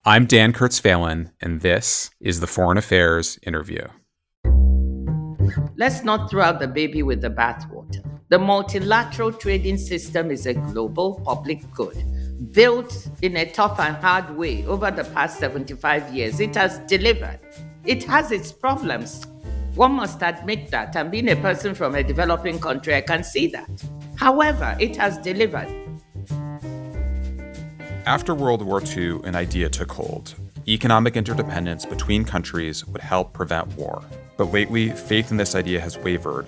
I'm Dan Kurtz-Phelan, and this is the Foreign Affairs Interview. Let's not throw out the baby with the bathwater. The multilateral trading system is a global public good. Built in a tough and hard way over the past 75 years, it has delivered. It has its problems. One must admit that, and being a person from a developing country, I can see that. However, it has delivered. After World War II, an idea took hold. Economic interdependence between countries would help prevent war. But lately, faith in this idea has wavered,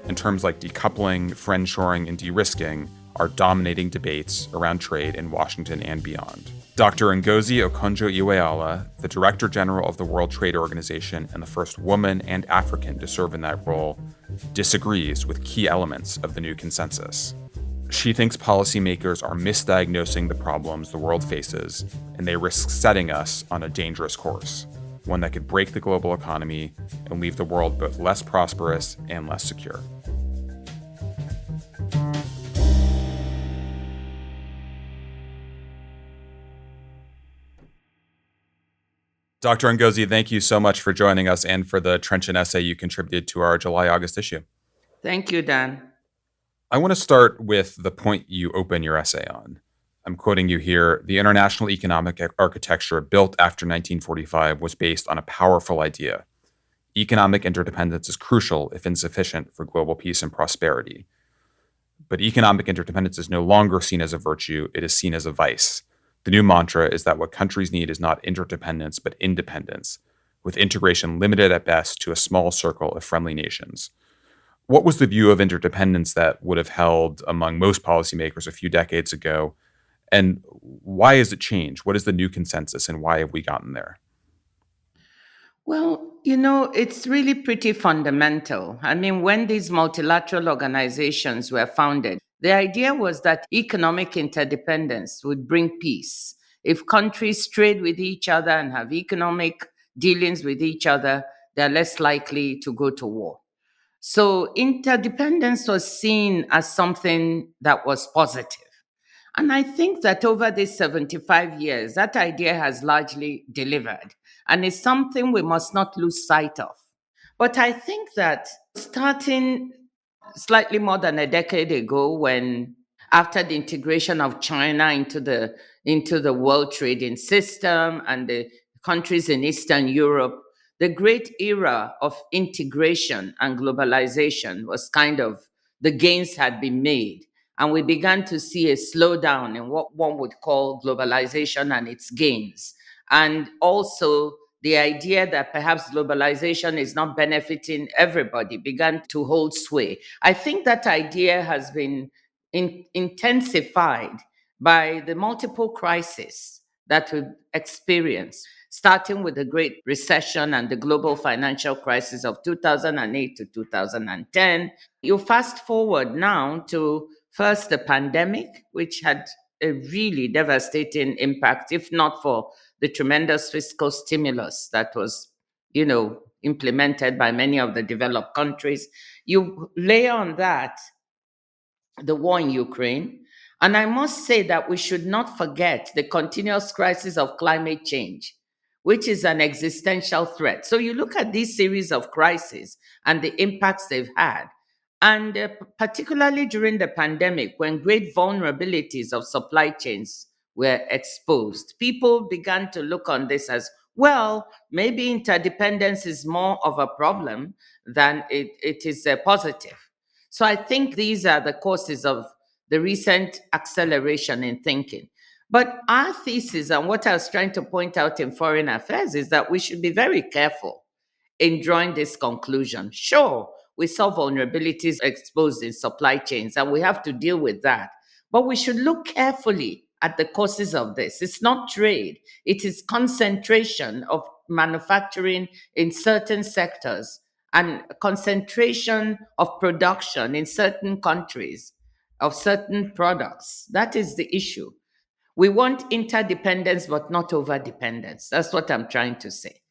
and terms like decoupling, friendshoring, and de-risking are dominating debates around trade in Washington and beyond. Dr. Ngozi Okonjo-Iweala, the Director General of the World Trade Organization and the first woman and African to serve in that role, disagrees with key elements of the new consensus. She thinks policymakers are misdiagnosing the problems the world faces, and they risk setting us on a dangerous course, one that could break the global economy and leave the world both less prosperous and less secure. Dr. Ngozi, thank you so much for joining us and for the trenchant essay you contributed to our July-August issue. Thank you, Dan. I want to start with the point you open your essay on. I'm quoting you here. The international economic architecture built after 1945 was based on a powerful idea. Economic interdependence is crucial, if insufficient, for global peace and prosperity. But economic interdependence is no longer seen as a virtue, it is seen as a vice. The new mantra is that what countries need is not interdependence, but independence, with integration limited at best to a small circle of friendly nations. What was the view of interdependence that would have held among most policymakers a few decades ago? And why has it changed? What is the new consensus and why have we gotten there? Well, it's really pretty fundamental. I mean, when these multilateral organizations were founded, the idea was that economic interdependence would bring peace. If countries trade with each other and have economic dealings with each other, they're less likely to go to war. So interdependence was seen as something that was positive. And I think that over these 75 years, that idea has largely delivered. And it's something we must not lose sight of. But I think that starting slightly more than a decade ago, when after the integration of China into the world trading system and the countries in Eastern Europe, the great era of integration and globalization was kind of, the gains had been made. And we began to see a slowdown in what one would call globalization and its gains. And also the idea that perhaps globalization is not benefiting everybody began to hold sway. I think that idea has been intensified by the multiple crises that we've experienced, starting with the Great Recession and the global financial crisis of 2008 to 2010. You fast forward now to first the pandemic, which had a really devastating impact, if not for the tremendous fiscal stimulus that was, implemented by many of the developed countries. You layer on that the war in Ukraine. And I must say that we should not forget the continuous crisis of climate change, which is an existential threat. So you look at these series of crises and the impacts they've had. And particularly during the pandemic, when great vulnerabilities of supply chains were exposed, people began to look on this as, well, maybe interdependence is more of a problem than it is a positive. So I think these are the causes of the recent acceleration in thinking. But our thesis and what I was trying to point out in foreign affairs is that we should be very careful in drawing this conclusion. Sure, we saw vulnerabilities exposed in supply chains and we have to deal with that. But we should look carefully at the causes of this. It's not trade, it is concentration of manufacturing in certain sectors and concentration of production in certain countries of certain products. That is the issue. We want interdependence, but not overdependence. That's what I'm trying to say.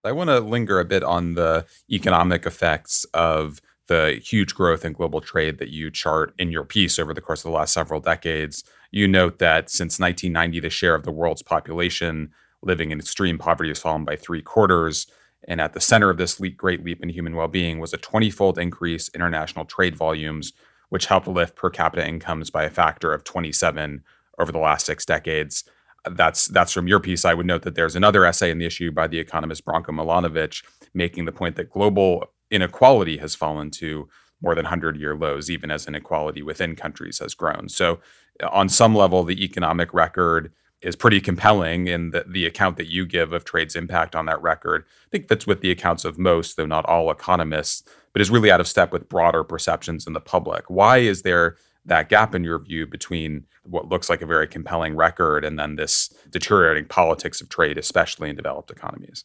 I want to linger a bit on the economic effects of the huge growth in global trade that you chart in your piece over the course of the last several decades. You note that since 1990, the share of the world's population living in extreme poverty has fallen by 3/4. And at the center of this great leap in human well being was a 20-fold increase in international trade volumes, which helped lift per capita incomes by a factor of 27 over the last 6 decades. That's from your piece. I would note that there's another essay in the issue by the economist Branko Milanovic making the point that global inequality has fallen to more than 100-year lows, even as inequality within countries has grown. So, on some level, the economic record is pretty compelling, and the account that you give of trade's impact on that record, I think fits with the accounts of most, though not all economists, but is really out of step with broader perceptions in the public. Why is there that gap, in your view, between what looks like a very compelling record and then this deteriorating politics of trade, especially in developed economies?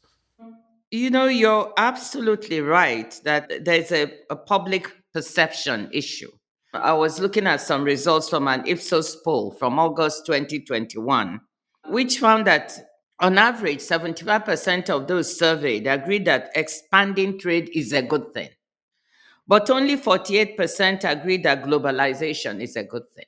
You're absolutely right that there's a public perception issue. I was looking at some results from an Ipsos poll from August 2021, which found that on average, 75% of those surveyed agreed that expanding trade is a good thing. But only 48% agreed that globalization is a good thing.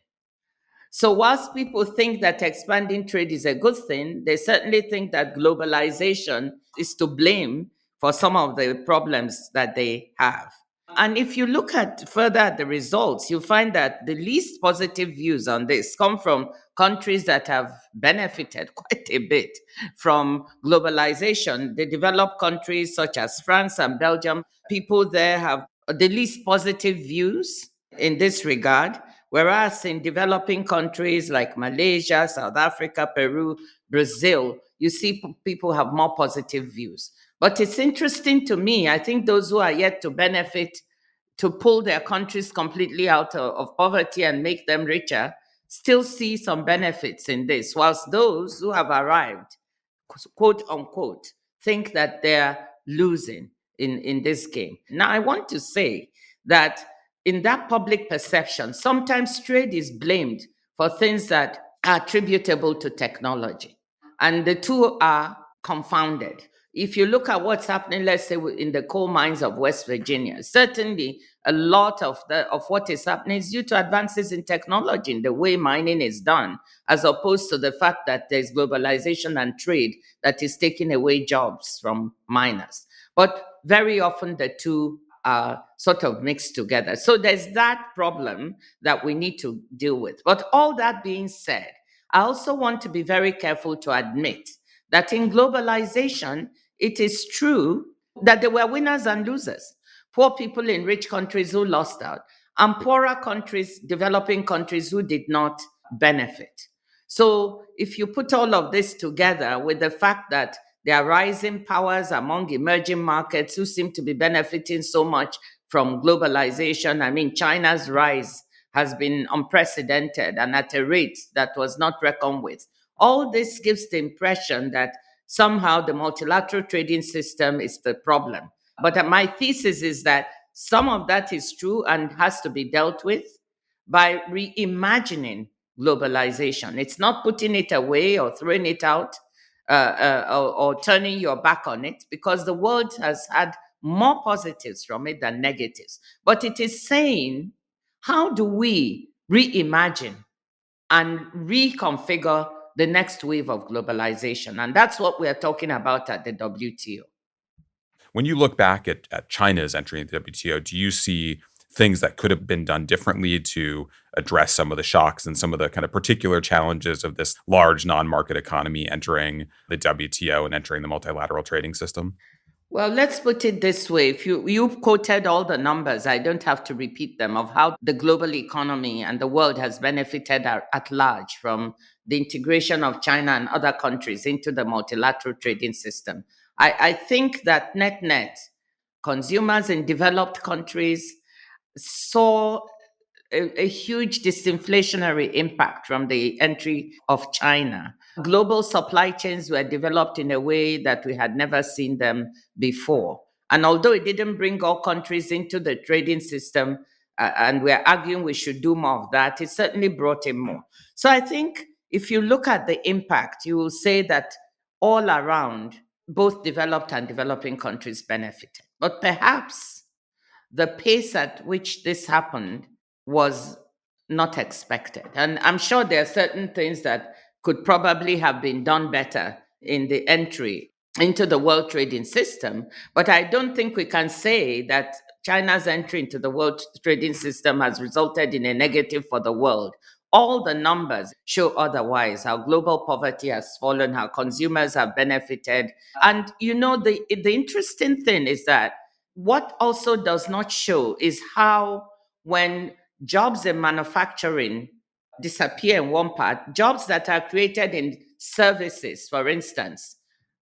So, whilst people think that expanding trade is a good thing, they certainly think that globalization is to blame for some of the problems that they have. And if you look at further at the results, you find that the least positive views on this come from countries that have benefited quite a bit from globalization. The developed countries such as France and Belgium, people there have the least positive views in this regard. Whereas in developing countries like Malaysia, South Africa, Peru, Brazil, you see people have more positive views. But it's interesting to me, I think those who are yet to benefit, to pull their countries completely out of poverty and make them richer, still see some benefits in this, whilst those who have arrived, quote unquote, think that they're losing in this game. Now, I want to say that in that public perception, sometimes trade is blamed for things that are attributable to technology, and the two are confounded. If you look at what's happening, let's say in the coal mines of West Virginia, certainly a lot of what is happening is due to advances in technology in the way mining is done, as opposed to the fact that there's globalization and trade that is taking away jobs from miners. But very often the two are sort of mixed together. So there's that problem that we need to deal with. But all that being said, I also want to be very careful to admit that in globalization, it is true that there were winners and losers. Poor people in rich countries who lost out, and poorer countries, developing countries who did not benefit. So if you put all of this together with the fact that there are rising powers among emerging markets who seem to be benefiting so much from globalization. I mean, China's rise has been unprecedented and at a rate that was not reckoned with. All this gives the impression that somehow the multilateral trading system is the problem. But my thesis is that some of that is true and has to be dealt with by reimagining globalization. It's not putting it away or throwing it out or turning your back on it, because the world has had more positives from it than negatives. But it is saying, how do we reimagine and reconfigure the next wave of globalization? And that's what we're talking about at the WTO. When you look back at China's entry into the WTO, do you see things that could have been done differently to address some of the shocks and some of the kind of particular challenges of this large non-market economy entering the WTO and entering the multilateral trading system? Well, let's put it this way. If you've quoted all the numbers, I don't have to repeat them, of how the global economy and the world has benefited at large from the integration of China and other countries into the multilateral trading system. I think that net, consumers in developed countries saw a huge disinflationary impact from the entry of China. Global supply chains were developed in a way that we had never seen them before. And although it didn't bring all countries into the trading system, and we're arguing we should do more of that, it certainly brought in more. So I think if you look at the impact, you will say that all around, both developed and developing countries benefited. But perhaps the pace at which this happened was not expected. And I'm sure there are certain things that could probably have been done better in the entry into the World Trading System. But I don't think we can say that China's entry into the World Trading System has resulted in a negative for the world. All the numbers show otherwise. How global poverty has fallen, how consumers have benefited. And the interesting thing is that what also does not show is how, when jobs in manufacturing disappear in one part, jobs that are created in services, for instance,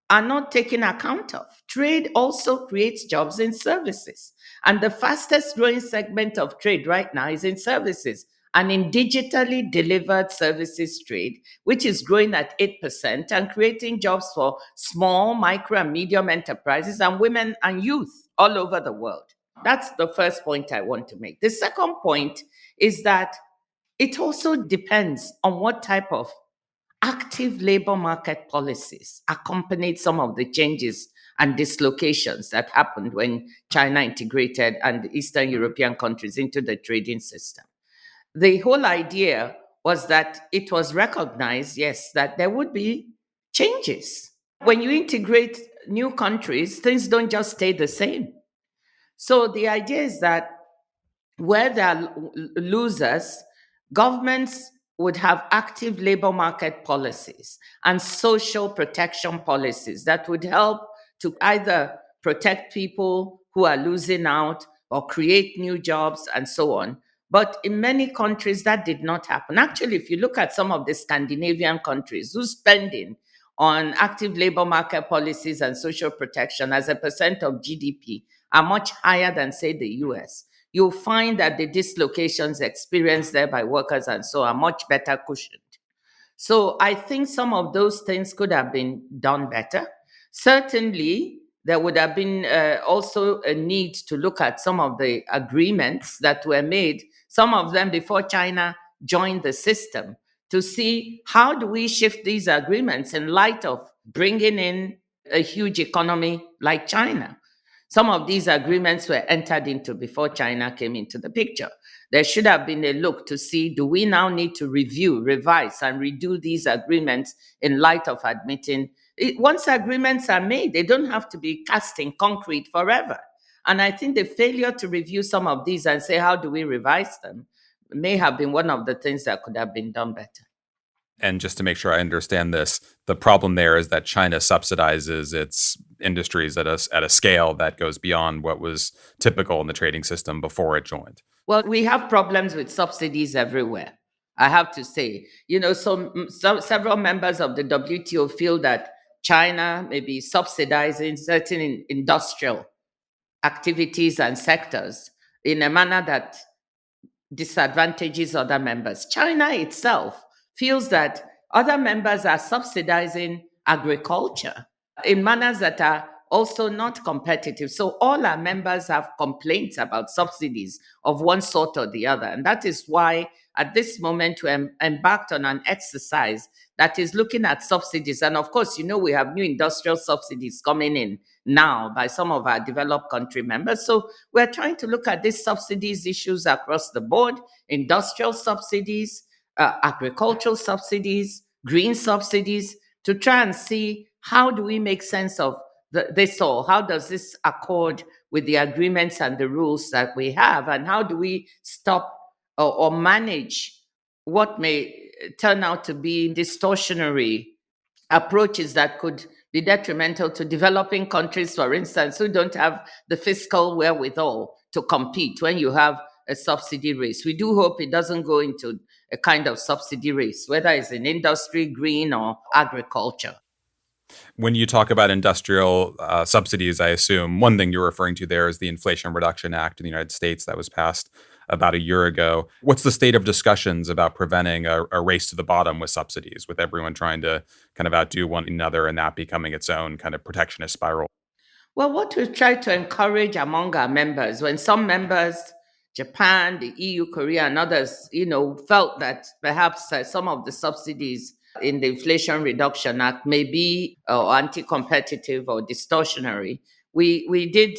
are not taken account of. Trade also creates jobs in services. And the fastest growing segment of trade right now is in services and in digitally delivered services trade, which is growing at 8% and creating jobs for small, micro, and medium enterprises and women and youth all over the world. That's the first point I want to make. The second point is that it also depends on what type of active labor market policies accompanied some of the changes and dislocations that happened when China integrated and the Eastern European countries into the trading system. The whole idea was that it was recognized, yes, that there would be changes. When you integrate new countries, things don't just stay the same. So the idea is that where there are losers, governments would have active labor market policies and social protection policies that would help to either protect people who are losing out or create new jobs and so on. But in many countries, that did not happen. Actually, if you look at some of the Scandinavian countries, whose spending on active labor market policies and social protection as a percent of GDP are much higher than, say, the US, you'll find that the dislocations experienced there by workers and so are much better cushioned. So I think some of those things could have been done better. Certainly, there would have been also a need to look at some of the agreements that were made, some of them before China joined the system, to see how do we shift these agreements in light of bringing in a huge economy like China. Some of these agreements were entered into before China came into the picture. There should have been a look to see, do we now need to review, revise, and redo these agreements in light of admitting it? Once agreements are made, they don't have to be cast in concrete forever. And I think the failure to review some of these and say, how do we revise them, may have been one of the things that could have been done better. And just to make sure I understand this, the problem there is that China subsidizes its industries at a scale that goes beyond what was typical in the trading system before it joined. Well, we have problems with subsidies everywhere, I have to say. Several members of the WTO feel that China may be subsidizing certain industrial activities and sectors in a manner that disadvantages other members. China itself feels that other members are subsidizing agriculture in manners that are also not competitive. So all our members have complaints about subsidies of one sort or the other. And that is why at this moment we embarked on an exercise that is looking at subsidies. And of course, we have new industrial subsidies coming in now by some of our developed country members. So we're trying to look at these subsidies issues across the board: industrial subsidies, agricultural subsidies, green subsidies, to try and see how do we make sense of this all? How does this accord with the agreements and the rules that we have? And how do we stop or manage what may turn out to be distortionary approaches that could be detrimental to developing countries, for instance, who don't have the fiscal wherewithal to compete when you have a subsidy race? We do hope it doesn't go into a kind of subsidy race, whether it's in industry, green, or agriculture. When you talk about industrial subsidies, I assume one thing you're referring to there is the Inflation Reduction Act in the United States that was passed about a year ago. What's the state of discussions about preventing a race to the bottom with subsidies, with everyone trying to kind of outdo one another and that becoming its own kind of protectionist spiral? Well, what we've tried to encourage among our members, when some members, Japan, the EU, Korea, and others, felt that perhaps some of the subsidies in the Inflation Reduction Act may be anti-competitive or distortionary, we did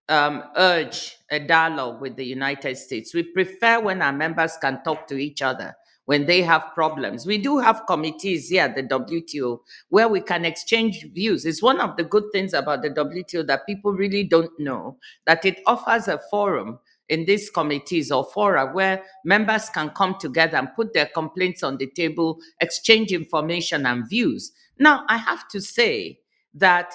urge a dialogue with the United States. We prefer when our members can talk to each other. when they have problems. We do have committees here at the WTO where we can exchange views. It's one of the good things about the WTO that people really don't know, that it offers a forum in these committees or fora where members can come together and put their complaints on the table, exchange information and views. Now, I have to say that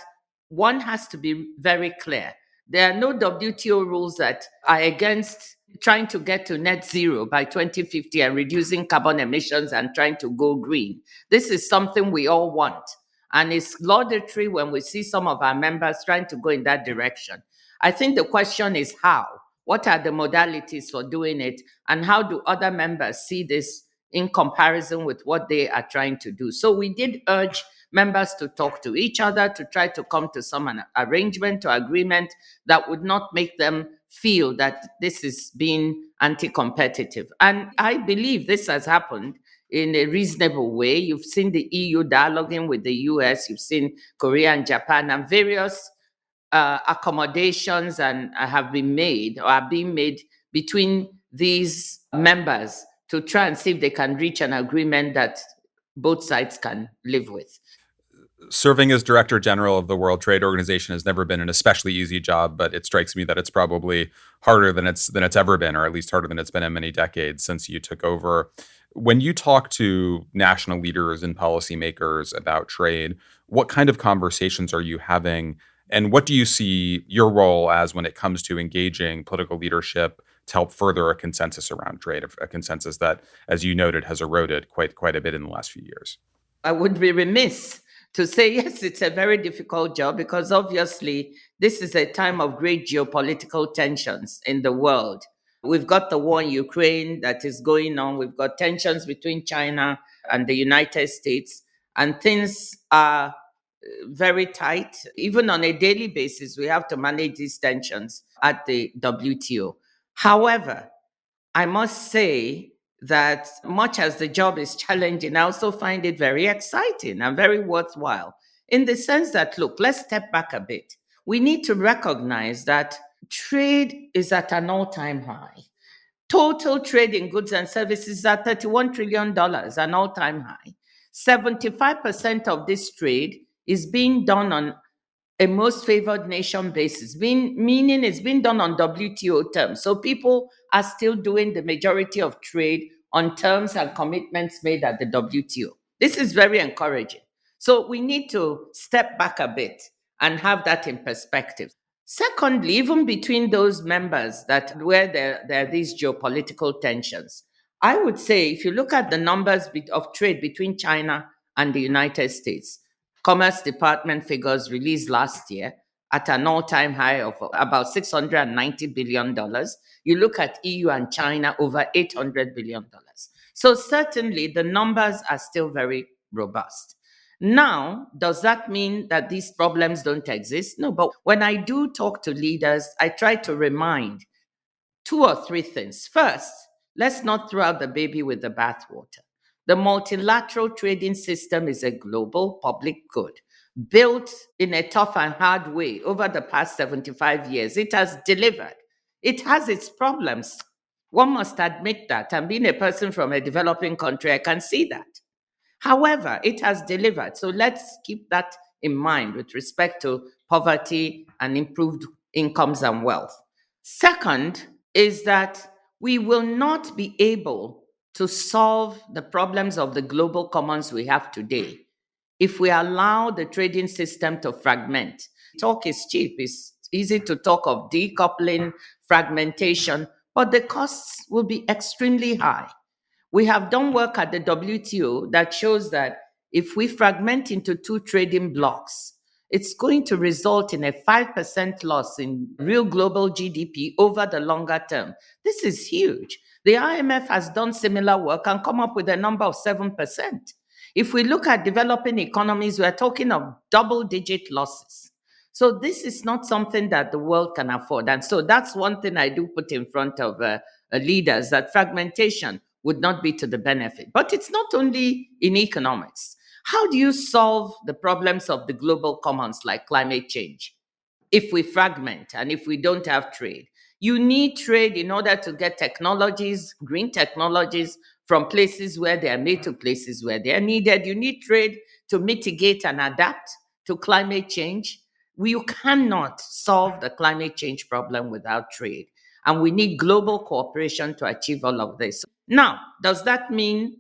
one has to be very clear. There are no WTO rules that are against trying to get to net zero by 2050 and reducing carbon emissions and trying to go green. This is something we all want. And it's laudatory when we see some of our members trying to go in that direction. I think the question is how? What are the modalities for doing it? And how do other members see this in comparison with what they are trying to do? So we did urge members to talk to each other, to try to come to some arrangement or agreement that would not make them feel that this is being anti-competitive. And I believe this has happened in a reasonable way. You've seen the EU dialoguing with the US, you've seen Korea and Japan, and various accommodations and have been made or are being made between these members to try and see if they can reach an agreement that both sides can live with. Serving as Director General of the World Trade Organization has never been an especially easy job, but it strikes me that it's probably harder than it's ever been, or at least harder than it's been in many decades since you took over. When you talk to national leaders and policymakers about trade, what kind of conversations are you having, and what do you see your role as when it comes to engaging political leadership to help further a consensus around trade, a consensus that, as you noted, has eroded quite a bit in the last few years? I would be remiss to say, yes, it's a very difficult job because obviously this is a time of great geopolitical tensions in the world. We've got the war in Ukraine that is going on. We've got tensions between China and the United States, and things are very tight. Even on a daily basis, we have to manage these tensions at the WTO. However, I must say that much as the job is challenging, I also find it very exciting and very worthwhile in the sense that, look, let's step back a bit. We need to recognize that trade is at an all-time high. Total trade in goods and services is at $31 trillion, an all-time high. 75% of this trade is being done on a most favored nation basis, meaning it's being done on WTO terms. So people are still doing the majority of trade on terms and commitments made at the WTO. This is very encouraging. So we need to step back a bit and have that in perspective. Secondly, even between those members where there are these geopolitical tensions, I would say if you look at the numbers of trade between China and the United States, Commerce Department figures released last year at an all-time high of about $690 billion. You look at EU and China, over $800 billion. So certainly the numbers are still very robust. Now, does that mean that these problems don't exist? No, but when I do talk to leaders, I try to remind two or three things. First, let's not throw out the baby with the bathwater. The multilateral trading system is a global public good built in a tough and hard way over the past 75 years. It has delivered. It has its problems. One must admit that. And being a person from a developing country, I can see that. However, it has delivered. So let's keep that in mind with respect to poverty and improved incomes and wealth. Second is that we will not be able to solve the problems of the global commons we have today if we allow the trading system to fragment. Talk is cheap. It's easy to talk of decoupling, fragmentation, but the costs will be extremely high. We have done work at the WTO that shows that if we fragment into two trading blocs, it's going to result in a 5% loss in real global GDP over the longer term. This is huge. The IMF has done similar work and come up with a number of 7%. If we look at developing economies, we're talking of double-digit losses. So this is not something that the world can afford. And so that's one thing I do put in front of leaders, that fragmentation would not be to the benefit. But it's not only in economics. How do you solve the problems of the global commons like climate change if we fragment and if we don't have trade? You need trade in order to get technologies, green technologies from places where they are made to places where they are needed. You need trade to mitigate and adapt to climate change. You cannot solve the climate change problem without trade. And we need global cooperation to achieve all of this. Now, does that mean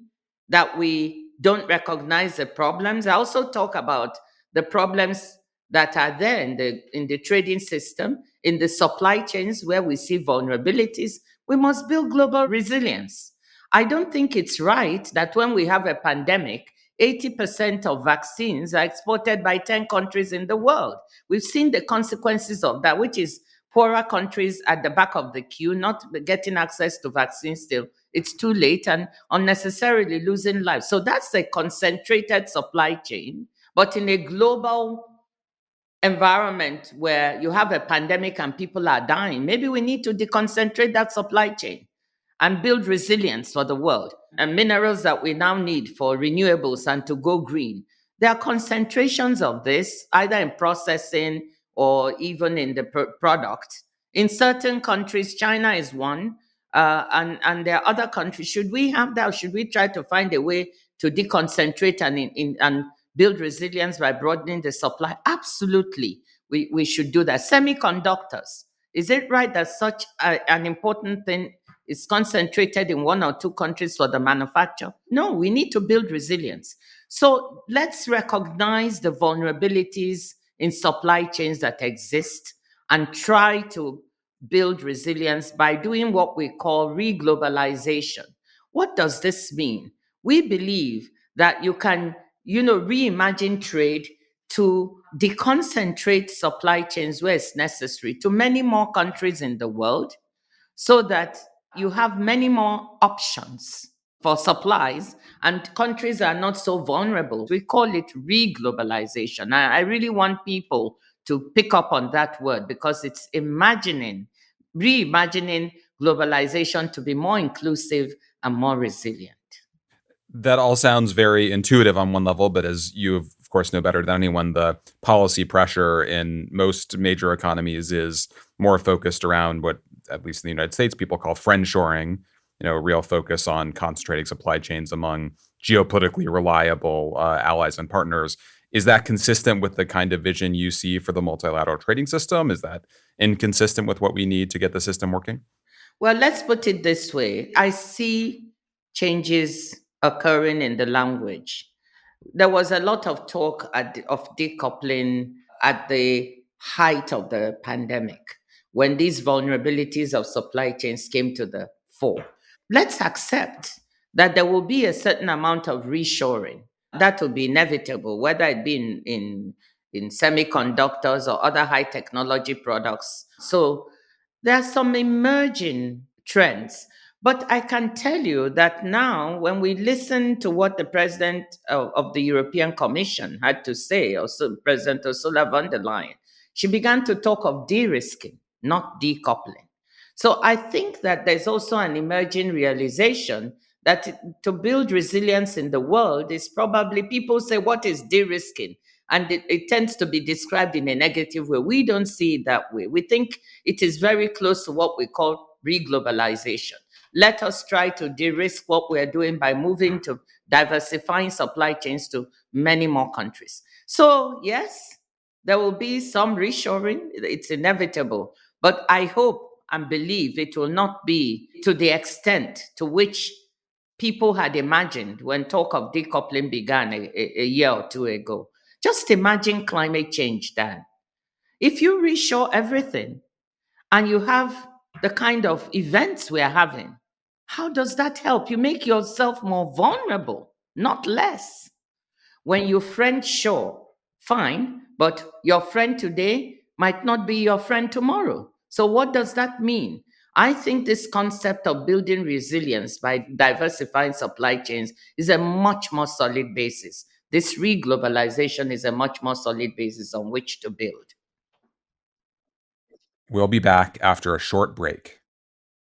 that we don't recognize the problems? I also talk about the problems that are there in the trading system, in the supply chains where we see vulnerabilities. We must build global resilience. I don't think it's right that when we have a pandemic, 80% of vaccines are exported by 10 countries in the world. We've seen the consequences of that, which is poorer countries at the back of the queue, not getting access to vaccines still. It's too late and unnecessarily losing lives. So that's a concentrated supply chain. But in a global environment where you have a pandemic and people are dying, maybe we need to deconcentrate that supply chain and build resilience for the world. And minerals that we now need for renewables and to go green, there are concentrations of this, either in processing or even in the product. In certain countries, China is one, and there are other countries. Should we have that? Or should we try to find a way to deconcentrate and build resilience by broadening the supply? Absolutely, we should do that. Semiconductors. Is it right that such an important thing is concentrated in one or two countries for the manufacture? No, we need to build resilience. So let's recognize the vulnerabilities in supply chains that exist and try to build resilience by doing what we call re-globalization. What does this mean? We believe that you can, reimagine trade to deconcentrate supply chains where it's necessary to many more countries in the world so that you have many more options for supplies and countries are not so vulnerable. We call it re-globalization. I really want people to pick up on that word because it's reimagining globalization to be more inclusive and more resilient. That all sounds very intuitive on one level, but as you, of course, know better than anyone, the policy pressure in most major economies is more focused around what, at least in the United States, people call friendshoring, a real focus on concentrating supply chains among geopolitically reliable allies and partners. Is that consistent with the kind of vision you see for the multilateral trading system? Is that inconsistent with what we need to get the system working? Well, let's put it this way. I see changes occurring in the language. There was a lot of talk of decoupling at the height of the pandemic when these vulnerabilities of supply chains came to the fore. Let's accept that there will be a certain amount of reshoring. That will be inevitable, whether it be in semiconductors or other high technology products. So there are some emerging trends. But I can tell you that now, when we listen to what the president of the European Commission had to say, also President Ursula von der Leyen, she began to talk of de-risking, not decoupling. So I think that there's also an emerging realization that to build resilience in the world is probably, people say, what is de-risking? And it tends to be described in a negative way. We don't see it that way. We think it is very close to what we call re-globalization. Let us try to de-risk what we're doing by moving to diversifying supply chains to many more countries. So yes, there will be some reshoring. It's inevitable. But I hope and believe it will not be to the extent to which people had imagined when talk of decoupling began a year or two ago. Just imagine climate change, Dan. If you reshore everything and you have the kind of events we are having, how does that help? You make yourself more vulnerable, not less. When you friendshore, fine, but your friend today might not be your friend tomorrow. So what does that mean? I think this concept of building resilience by diversifying supply chains is a much more solid basis. This re-globalization is a much more solid basis on which to build. We'll be back after a short break.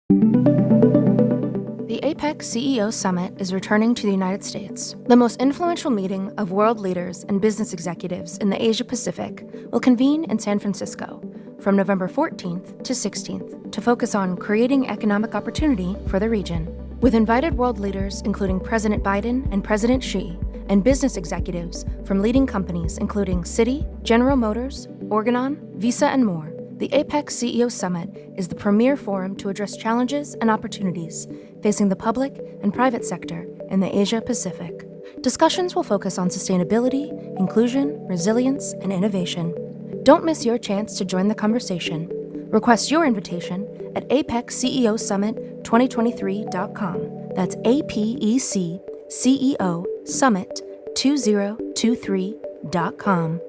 The APEC CEO Summit is returning to the United States. The most influential meeting of world leaders and business executives in the Asia Pacific will convene in San Francisco from November 14th to 16th to focus on creating economic opportunity for the region. with invited world leaders including President Biden and President Xi, and business executives from leading companies including Citi, General Motors, Organon, Visa, and more. The APEC CEO Summit is the premier forum to address challenges and opportunities facing the public and private sector in the Asia-Pacific. Discussions will focus on sustainability, inclusion, resilience, and innovation. Don't miss your chance to join the conversation. Request your invitation at apecceosummit2023.com. That's APEC CEO Summit 2023.com.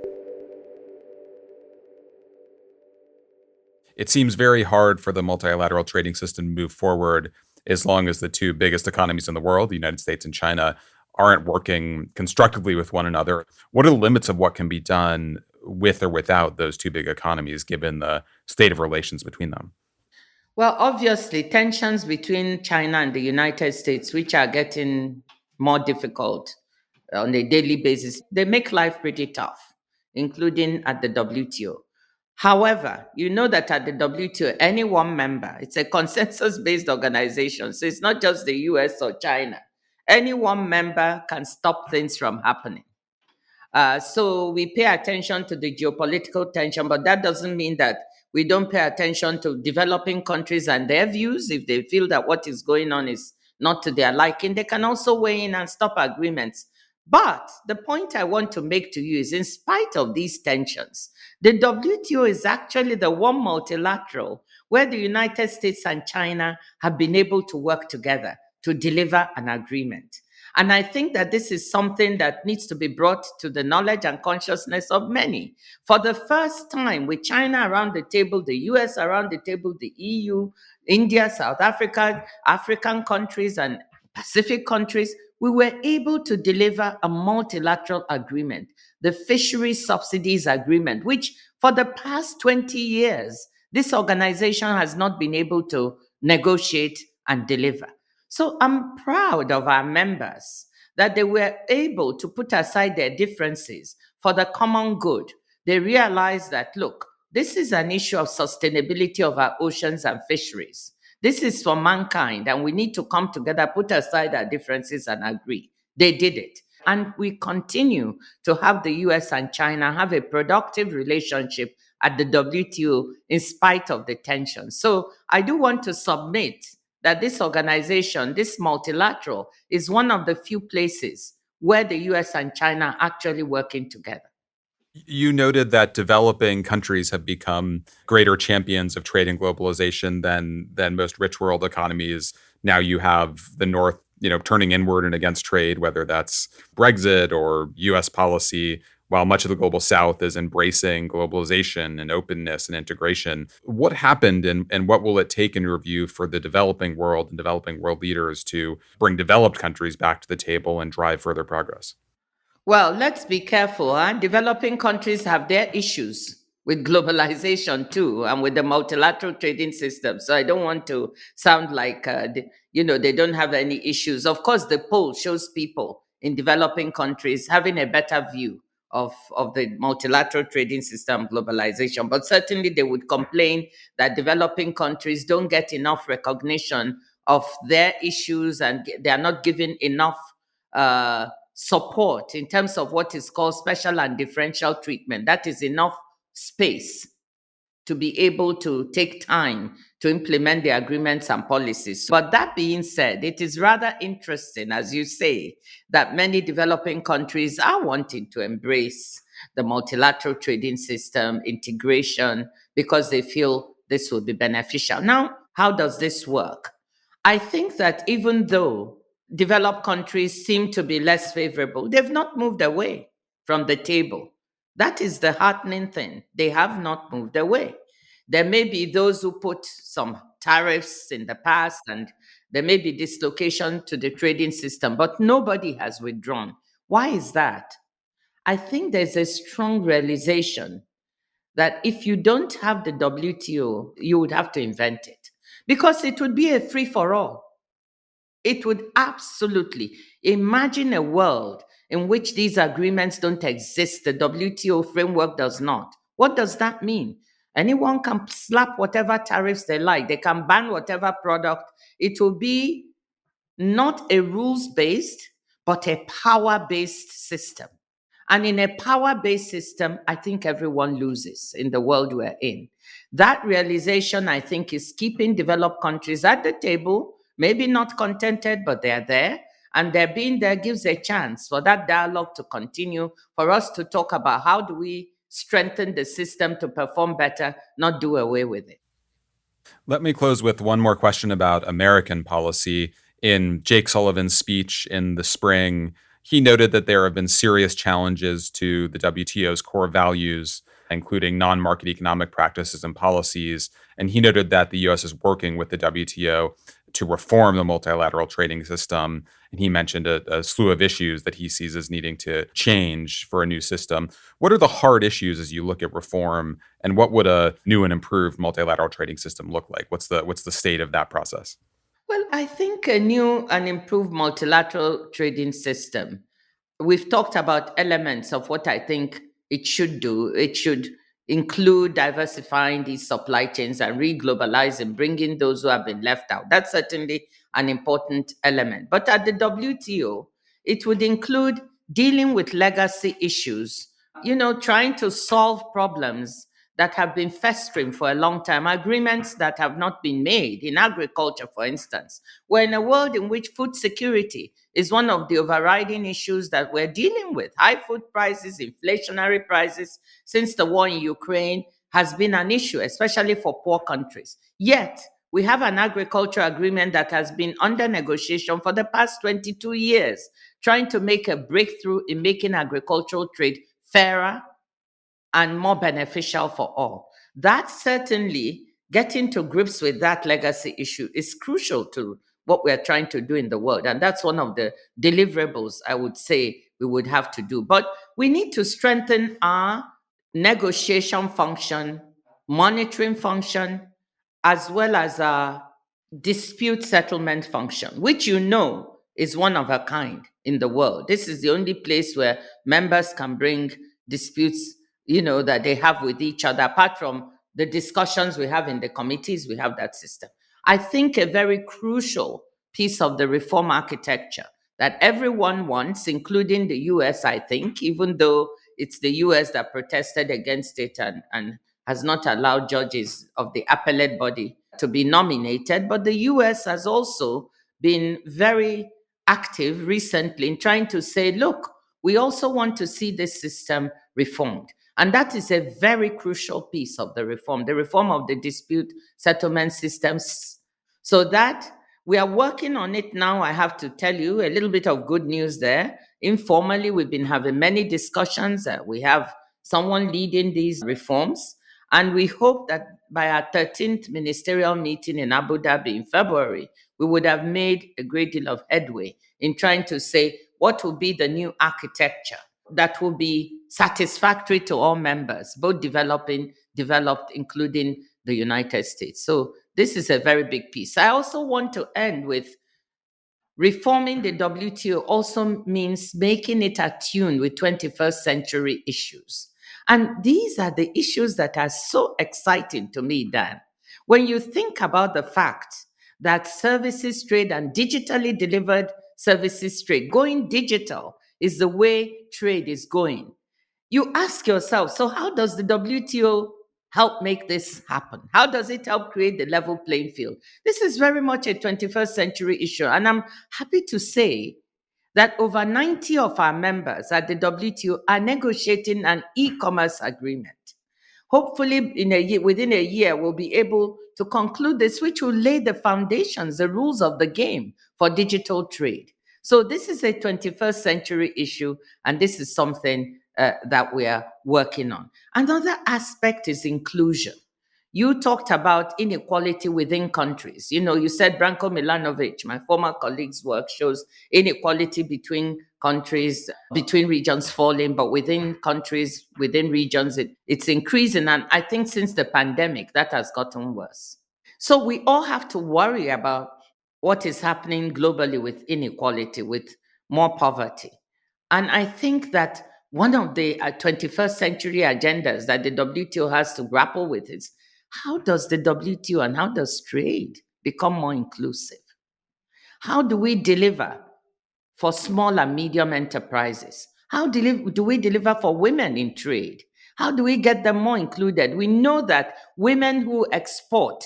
It seems very hard for the multilateral trading system to move forward as long as the two biggest economies in the world, the United States and China, aren't working constructively with one another. What are the limits of what can be done with or without those two big economies, given the state of relations between them? Well, obviously, tensions between China and the United States, which are getting more difficult on a daily basis, they make life pretty tough, including at the WTO. However, you know that at the WTO, any one member, it's a consensus-based organization, so it's not just the US or China. Any one member can stop things from happening. So we pay attention to the geopolitical tension, but that doesn't mean that we don't pay attention to developing countries and their views. If they feel that what is going on is not to their liking, they can also weigh in and stop agreements. But the point I want to make to you is, in spite of these tensions, the WTO is actually the one multilateral where the United States and China have been able to work together to deliver an agreement. And I think that this is something that needs to be brought to the knowledge and consciousness of many. For the first time, with China around the table, the US around the table, the EU, India, South Africa, African countries, and Pacific countries, we were able to deliver a multilateral agreement, the Fisheries Subsidies Agreement, which for the past 20 years, this organization has not been able to negotiate and deliver. So I'm proud of our members that they were able to put aside their differences for the common good. They realized that, look, this is an issue of sustainability of our oceans and fisheries. This is for mankind, and we need to come together, put aside our differences, and agree. They did it. And we continue to have the US and China have a productive relationship at the WTO in spite of the tension. So I do want to submit that this organization, this multilateral, is one of the few places where the US and China are actually working together. You noted that developing countries have become greater champions of trade and globalization than most rich world economies. Now you have the North, turning inward and against trade, whether that's Brexit or US policy, while much of the global South is embracing globalization and openness and integration. What happened and what will it take in your view for the developing world and developing world leaders to bring developed countries back to the table and drive further progress? Well, let's be careful. Developing countries have their issues with globalization too, and with the multilateral trading system. So I don't want to sound like, they don't have any issues. Of course, the poll shows people in developing countries having a better view of the multilateral trading system, globalization. But certainly they would complain that developing countries don't get enough recognition of their issues, and they are not given enough support in terms of what is called special and differential treatment. That is enough space to be able to take time to implement the agreements and policies. But that being said, it is rather interesting, as you say, that many developing countries are wanting to embrace the multilateral trading system, integration, because they feel this will be beneficial. Now, how does this work? I think that even though developed countries seem to be less favorable, they've not moved away from the table. That is the heartening thing. They have not moved away. There may be those who put some tariffs in the past, and there may be dislocation to the trading system, but nobody has withdrawn. Why is that? I think there's a strong realization that if you don't have the WTO, you would have to invent it, because it would be a free for all. It would absolutely. Imagine a world in which these agreements don't exist, the WTO framework does not. What does that mean? Anyone can slap whatever tariffs they like, they can ban whatever product. It will be not a rules-based, but a power-based system. And in a power-based system, I think everyone loses in the world we're in. That realization, I think, is keeping developed countries at the table, maybe not contented, but they're there. And their being there gives a chance for that dialogue to continue, for us to talk about how do we strengthen the system to perform better, not do away with it. Let me close with one more question about American policy. In Jake Sullivan's speech in the spring, he noted that there have been serious challenges to the WTO's core values, including non-market economic practices and policies. And he noted that the U.S. is working with the WTO to reform the multilateral trading system. And he mentioned a slew of issues that he sees as needing to change for a new system. What are the hard issues as you look at reform, and what would a new and improved multilateral trading system look like? What's the state of that process? Well, I think a new and improved multilateral trading system, we've talked about elements of what I think it should do. It should include diversifying these supply chains and re-globalizing, bringing those who have been left out. That's certainly an important element. But at the WTO, it would include dealing with legacy issues, trying to solve problems that have been festering for a long time, agreements that have not been made in agriculture, for instance. We're in a world in which food security is one of the overriding issues that we're dealing with. High food prices, inflationary prices since the war in Ukraine has been an issue, especially for poor countries. Yet, we have an agriculture agreement that has been under negotiation for the past 22 years, trying to make a breakthrough in making agricultural trade fairer and more beneficial for all. That certainly, getting to grips with that legacy issue is crucial to what we're trying to do in the world. And that's one of the deliverables I would say we would have to do. But we need to strengthen our negotiation function, monitoring function, as well as our dispute settlement function, which is one of a kind in the world. This is the only place where members can bring disputes that they have with each other. Apart from the discussions we have in the committees, we have that system. I think a very crucial piece of the reform architecture that everyone wants, including the US, I think, even though it's the US that protested against it and has not allowed judges of the appellate body to be nominated. But the US has also been very active recently in trying to say, look, we also want to see this system reformed. And that is a very crucial piece of the reform of the dispute settlement systems. So that we are working on it now. I have to tell you a little bit of good news there. Informally, we've been having many discussions. We have someone leading these reforms. And we hope that by our 13th ministerial meeting in Abu Dhabi in February, we would have made a great deal of headway in trying to say what will be the new architecture that will be satisfactory to all members, both developed, including the United States. So this is a very big piece. I also want to end with reforming the WTO also means making it attuned with 21st century issues. And these are the issues that are so exciting to me, Dan. When you think about the fact that services trade and digitally delivered services trade, going digital is the way trade is going. You ask yourself, so how does the WTO help make this happen? How does it help create the level playing field? This is very much a 21st century issue. And I'm happy to say that over 90 of our members at the WTO are negotiating an e-commerce agreement. Hopefully, within a year, we'll be able to conclude this, which will lay the foundations, the rules of the game for digital trade. So this is a 21st century issue, and this is something that we are working on. Another aspect is inclusion. You talked about inequality within countries. You said Branko Milanovic, my former colleague's work shows inequality between countries, between regions falling, but within countries, within regions, it's increasing. And I think since the pandemic, that has gotten worse. So we all have to worry about what is happening globally with inequality, with more poverty. And I think that one of the 21st century agendas that the WTO has to grapple with is how does the WTO and how does trade become more inclusive? How do we deliver for small and medium enterprises? How do we deliver for women in trade? How do we get them more included? We know that women who export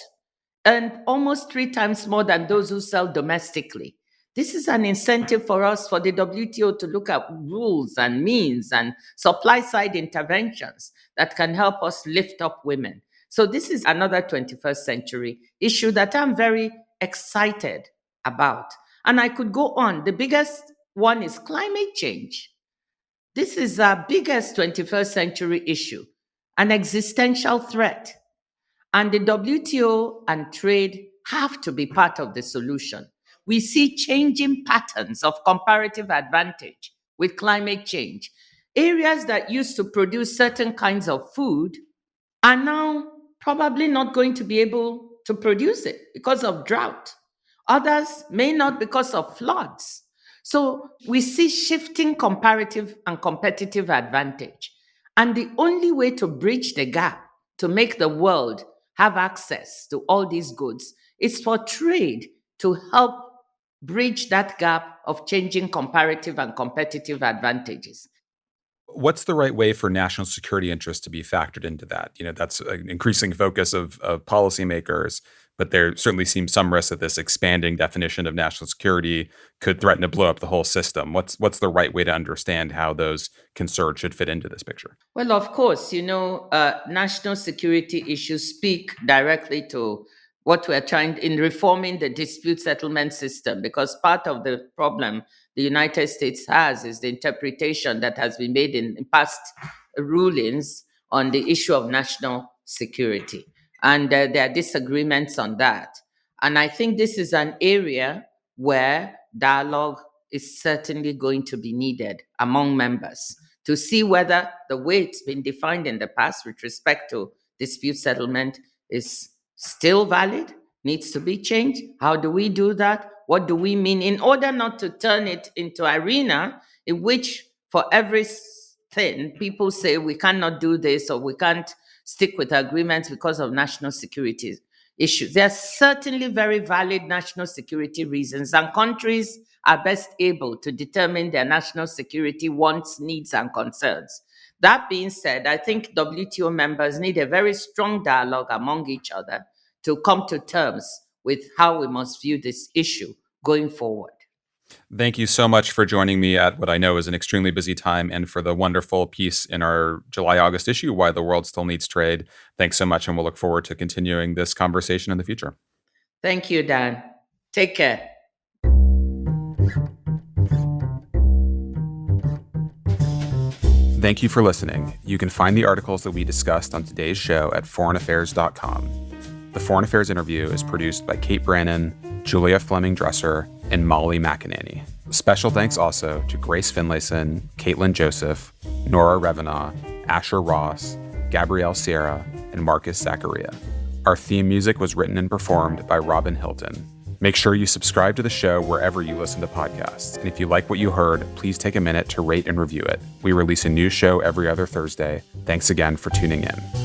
earn almost 3 times more than those who sell domestically. This is an incentive for us, for the WTO, to look at rules and means and supply side interventions that can help us lift up women. So this is another 21st century issue that I'm very excited about. And I could go on. The biggest one is climate change. This is our biggest 21st century issue, an existential threat. And the WTO and trade have to be part of the solution. We see changing patterns of comparative advantage with climate change. Areas that used to produce certain kinds of food are now probably not going to be able to produce it because of drought. Others may not because of floods. So we see shifting comparative and competitive advantage. And the only way to bridge the gap, to make the world have access to all these goods, is for trade to help bridge that gap of changing comparative and competitive advantages. What's the right way for national security interests to be factored into that? That's an increasing focus of policymakers, but there certainly seems some risk that this expanding definition of national security could threaten to blow up the whole system. What's the right way to understand how those concerns should fit into this picture? Well, of course, national security issues speak directly to what we're trying in reforming the dispute settlement system, because part of the problem the United States has is the interpretation that has been made in past rulings on the issue of national security. And there are disagreements on that. And I think this is an area where dialogue is certainly going to be needed among members to see whether the way it's been defined in the past with respect to dispute settlement is still valid, needs to be changed. How do we do that? What do we mean, in order not to turn it into an arena in which for everything people say we cannot do this or we can't stick with agreements because of national security issues. There are certainly very valid national security reasons, and countries are best able to determine their national security wants, needs, and concerns. That being said, I think WTO members need a very strong dialogue among each other to come to terms with how we must view this issue going forward. Thank you so much for joining me at what I know is an extremely busy time, and for the wonderful piece in our July-August issue, Why the World Still Needs Trade. Thanks so much, and we'll look forward to continuing this conversation in the future. Thank you, Dan. Take care. Thank you for listening. You can find the articles that we discussed on today's show at foreignaffairs.com. The Foreign Affairs interview is produced by Kate Brannon, Julia Fleming-Dresser, and Molly McEnany. Special thanks also to Grace Finlayson, Caitlin Joseph, Nora Revenaugh, Asher Ross, Gabrielle Sierra, and Marcus Zachariah. Our theme music was written and performed by Robin Hilton. Make sure you subscribe to the show wherever you listen to podcasts. And if you like what you heard, please take a minute to rate and review it. We release a new show every other Thursday. Thanks again for tuning in.